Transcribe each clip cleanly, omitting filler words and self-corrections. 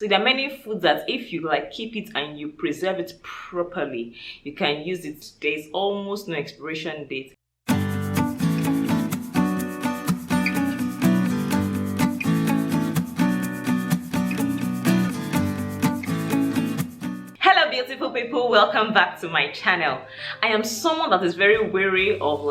So there are many foods that if you like keep it and you preserve it properly, you can use it. There's almost no expiration date. Hello beautiful people, welcome back to my channel. I am someone that is very wary of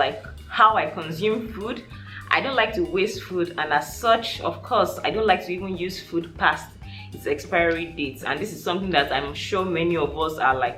how I consume food. I don't like to waste food, and as such, of course, I don't like to even use food past its expiry dates. And this is something that I'm sure many of us are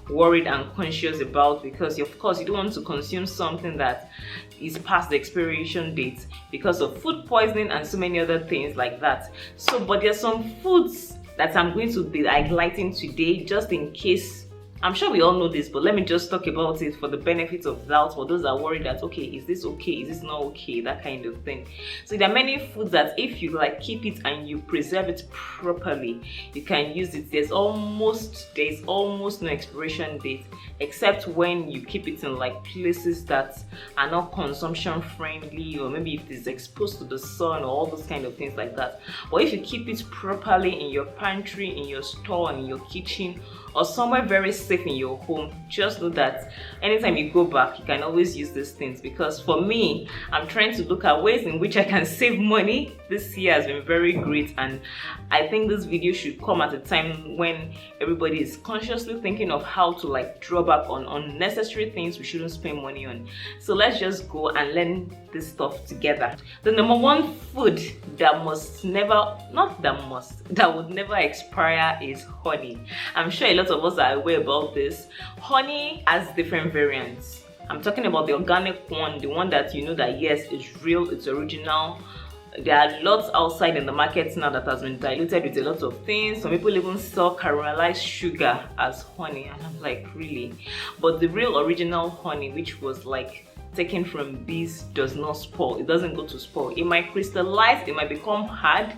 worried and conscious about, because of course you don't want to consume something that is past the expiration date because of food poisoning and so many other things like that. So but there's some foods that I'm going to be highlighting today, just in case. I'm sure we all know this, but let me just talk about it for the benefit of doubt, for those that are worried that, okay, is this okay, is this not okay, that kind of thing. So there are many foods that if you keep it and you preserve it properly, you can use it. There's almost no expiration date, except when you keep it in places that are not consumption friendly, or maybe if it's exposed to the sun or all those kind of things like that. But if you keep it properly in your pantry, in your store, in your kitchen, or somewhere very safe in your home, just know that anytime you go back, you can always use these things. Because for me, I'm trying to look at ways in which I can save money. This year has been very great, and I think this video should come at a time when everybody is consciously thinking of how to draw back on unnecessary things we shouldn't spend money on. So let's just go and learn this stuff together. The number one food that would never expire is honey. I'm sure a lot of us are aware about this. Honey has different variants. I'm talking about the organic one, the one that you know that yes, it's real, it's original. There are lots outside in the market now that has been diluted with a lot of things. Some people even sell caramelized sugar as honey, and I'm like, really? But the real original honey, which was taken from bees, does not spoil. It doesn't go to spoil. It might crystallize, it might become hard,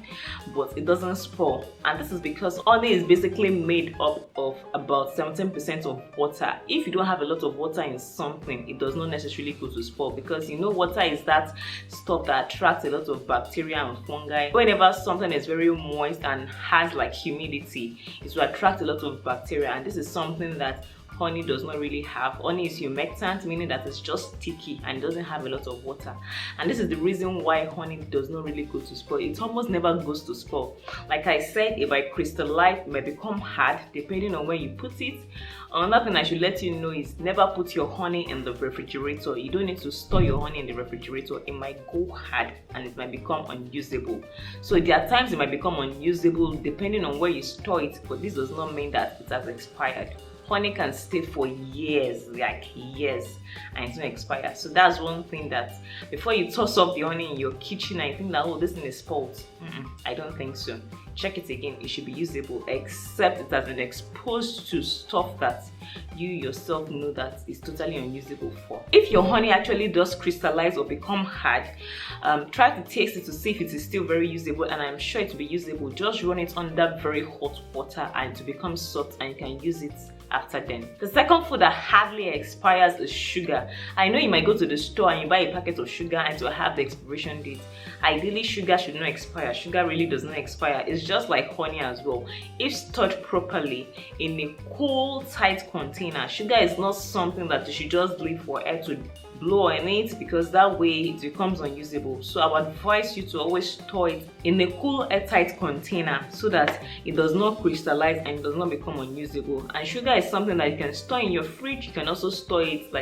but it doesn't spoil. And this is because honey is basically made up of about 17% of water. If you don't have a lot of water in something, it does not necessarily go to spoil, because water is that stuff that attracts a lot of bacteria and fungi. Whenever something is very moist and has humidity, it will attract a lot of bacteria, and this is something that honey does not really have. Honey is humectant, meaning that it's just sticky and it doesn't have a lot of water. And this is the reason why honey does not really go to spoil. It almost never goes to spoil. Like I said, it might crystallize, it might become hard depending on where you put it. Another thing I should let you know is never put your honey in the refrigerator. You don't need to store your honey in the refrigerator. It might go hard and it might become unusable. So there are times it might become unusable depending on where you store it, but this does not mean that it has expired. Honey can stay for years, years, and it won't expire. So that's one thing that before you toss off the honey in your kitchen and you think that, oh, this thing is spoiled. I don't think so. Check it again. It should be usable, except it has been exposed to stuff that you yourself know that is totally unusable for. If your honey actually does crystallize or become hard, try to taste it to see if it is still very usable, and I'm sure it will be usable. Just run it under very hot water and to become soft, and you can use it after then. The second food that hardly expires is sugar. I know you might go to the store and you buy a packet of sugar and it will have the expiration date. Ideally, sugar should not expire. Sugar really does not expire. It's just like honey as well. If stored properly in a cool, tight container, sugar is not something that you should just leave for air to blow on it, because that way it becomes unusable. So I would advise you to always store it in a cool, airtight container so that it does not crystallize and it does not become unusable. And sugar is something that you can store in your fridge. You can also store it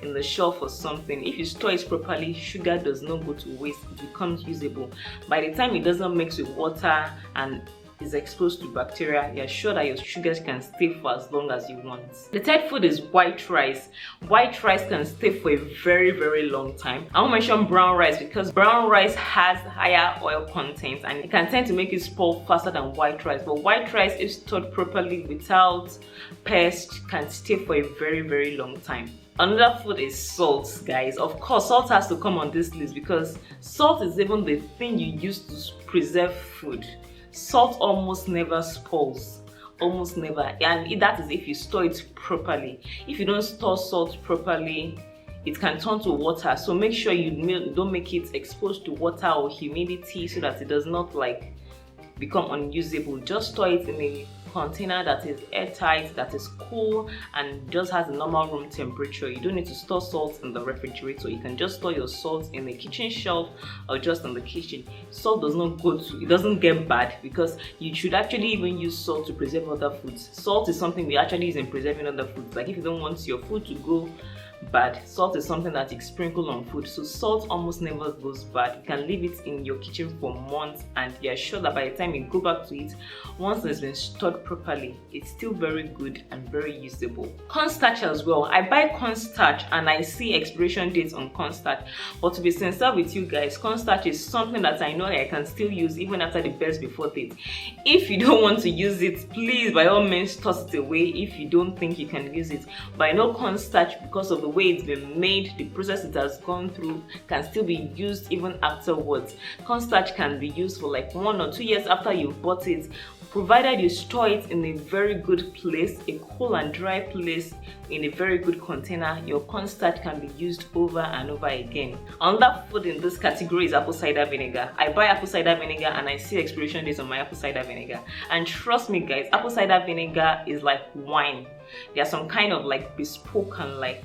in the shelf or something. If you store it properly, sugar does not go to waste. It becomes usable. By the time it doesn't mix with water and is exposed to bacteria, you're sure that your sugars can stay for as long as you want. The third food is white rice. White rice can stay for a very, very long time. I won't mention brown rice because brown rice has higher oil content and it can tend to make it spoil faster than white rice. But white rice, if stored properly without pests, can stay for a very, very long time. Another food is salt, guys. Of course, salt has to come on this list because salt is even the thing you use to preserve food. Salt almost never spoils, almost never, and that is if you store it properly. If you don't store salt properly, it can turn to water, so make sure you don't make it exposed to water or humidity so that it does not become unusable. Just store it in a container that is airtight, that is cool, and just has a normal room temperature. You don't need to store salt in the refrigerator. You can just store your salt in the kitchen shelf or just in the kitchen. Salt does not it doesn't get bad, because you should actually even use salt to preserve other foods. Salt is something we actually use in preserving other foods. Like if you don't want your food to go bad, salt is something that you sprinkle on food. So salt almost never goes bad. You can leave it in your kitchen for months, and you're sure that by the time you go back to it, once it's been stored properly, it's still very good and very usable. Cornstarch as well. I buy cornstarch and I see expiration dates on cornstarch, but to be sincere with you guys, cornstarch is something that I know I can still use even after the best before date. If you don't want to use it, please by all means toss it away if you don't think you can use it. But I know cornstarch, because of the way it's been made, the process it has gone through, can still be used even afterwards. Cornstarch can be used for like 1 or 2 years after you've bought it, provided you store it in a very good place, a cool and dry place, in a very good container. Your cornstarch can be used over and over again. Another food in this category is apple cider vinegar. I buy apple cider vinegar and I see expiration dates on my apple cider vinegar, and trust me guys, apple cider vinegar is like wine. There's some kind of like bespoke and like,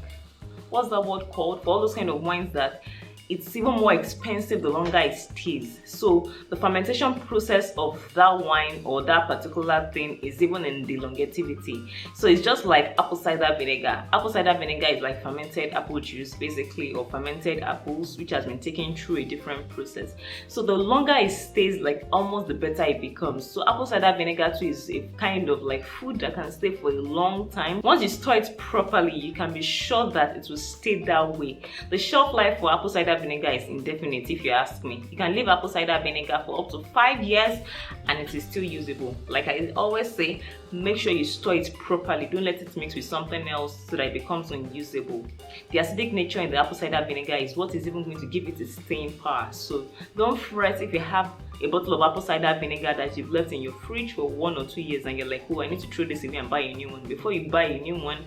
what's that word called, for all those kind of wines that it's even more expensive the longer it stays. So the fermentation process of that wine or that particular thing is even in the longevity. So it's just like apple cider vinegar. Apple cider vinegar is like fermented apple juice basically, or fermented apples which has been taken through a different process. So the longer it stays, like almost the better it becomes. So apple cider vinegar too is a kind of like food that can stay for a long time. Once you store it properly, you can be sure that it will stay that way. The shelf life for apple cider vinegar is indefinite if you ask me. You can leave apple cider vinegar for up to 5 years and it is still usable. Like I always say, make sure you store it properly. Don't let it mix with something else so that it becomes unusable. The acidic nature in the apple cider vinegar is what is even going to give it its staying power. So don't fret if you have a bottle of apple cider vinegar that you've left in your fridge for 1 or 2 years and you're like, oh, I need to throw this away and buy a new one. Before you buy a new one,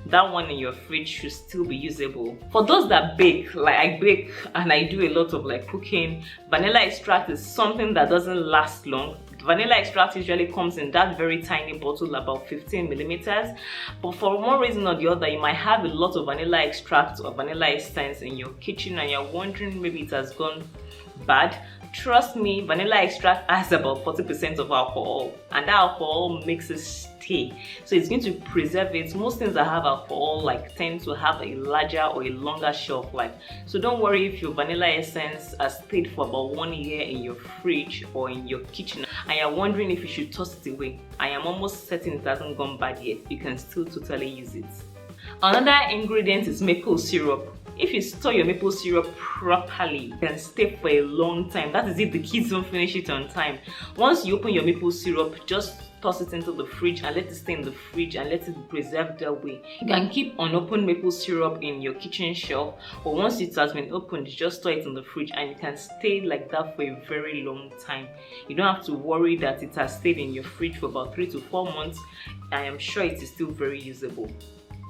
that one in your fridge should still be usable. For those that bake, like I bake and I do a lot of like cooking, vanilla extract is something that doesn't last long. Vanilla extract usually comes in that very tiny bottle, about 15 millimeters. But for one reason or the other, you might have a lot of vanilla extract or vanilla essence in your kitchen and you're wondering maybe it has gone bad. Trust me, vanilla extract has about 40% of alcohol, and that alcohol makes it stay. So it's going to preserve it. Most things that have alcohol like tend to have a larger or a longer shelf life. So don't worry if your vanilla essence has stayed for about 1 year in your fridge or in your kitchen and you're wondering if you should toss it away. I am almost certain it hasn't gone bad yet. You can still totally use it. Another ingredient is maple syrup. If you store your maple syrup properly, it can stay for a long time. That is if the kids don't finish it on time. Once you open your maple syrup, just toss it into the fridge and let it stay in the fridge and let it preserve that way. You can keep unopened maple syrup in your kitchen shelf, but once it has been opened, just store it in the fridge and it can stay like that for a very long time. You don't have to worry that it has stayed in your fridge for about 3 to 4 months. I am sure it is still very usable.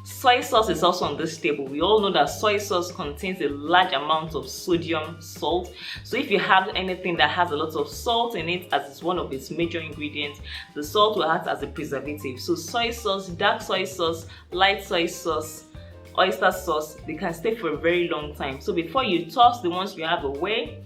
Soy sauce is also on this table. We all know that soy sauce contains a large amount of sodium salt. So if you have anything that has a lot of salt in it, as it's one of its major ingredients, the salt will act as a preservative. So soy sauce, dark soy sauce, light soy sauce, oyster sauce, they can stay for a very long time. So before you toss the ones you have away,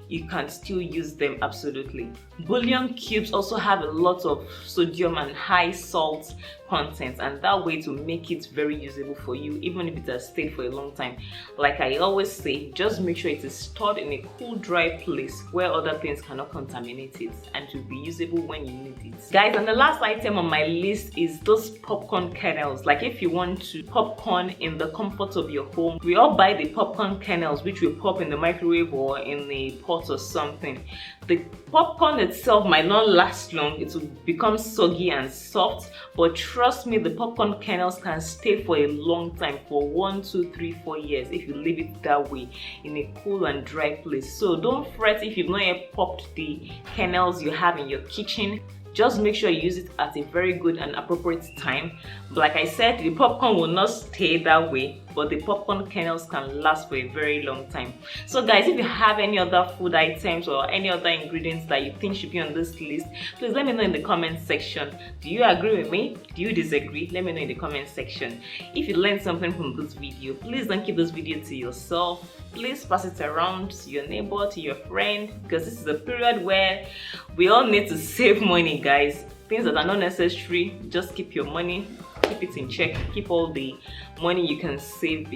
you can still use them absolutely. Boullion cubes also have a lot of sodium and high salt content, and that way to make it very usable for you even if it has stayed for a long time. Like I always say, just make sure it is stored in a cool, dry place where other things cannot contaminate it, and to be usable when you need it. Guys, and the last item on my list is those popcorn kernels. Like if you want to popcorn in the comfort of your home, we all buy the popcorn kernels which we pop in the microwave or in a pot or something. The popcorn itself might not last long, it will become soggy and soft, but trust me, the popcorn kernels can stay for a long time, for 1, 2, 3, 4 years if you leave it that way in a cool and dry place. So don't fret if you've not yet popped the kernels you have in your kitchen. Just make sure you use it at a very good and appropriate time. But like I said, the popcorn will not stay that way. but the popcorn kernels can last for a very long time. So guys, if you have any other food items or any other ingredients that you think should be on this list, please let me know in the comment section. Do you agree with me? Do you disagree? Let me know in the comment section. If you learned something from this video, please don't keep this video to yourself. Please pass it around to your neighbor, to your friend, because this is a period where we all need to save money, guys. Things that are not necessary, just keep your money, keep it in check, keep all the money you can save,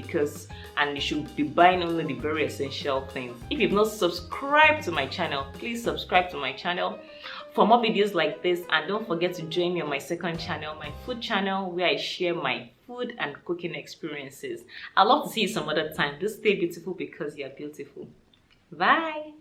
and you should be buying only the very essential things. If you've not subscribed to my channel, please subscribe to my channel for more videos like this, and don't forget to join me on my second channel, my food channel, where I share my food and cooking experiences. I'd love to see you some other time. Just stay beautiful because you're beautiful. Bye.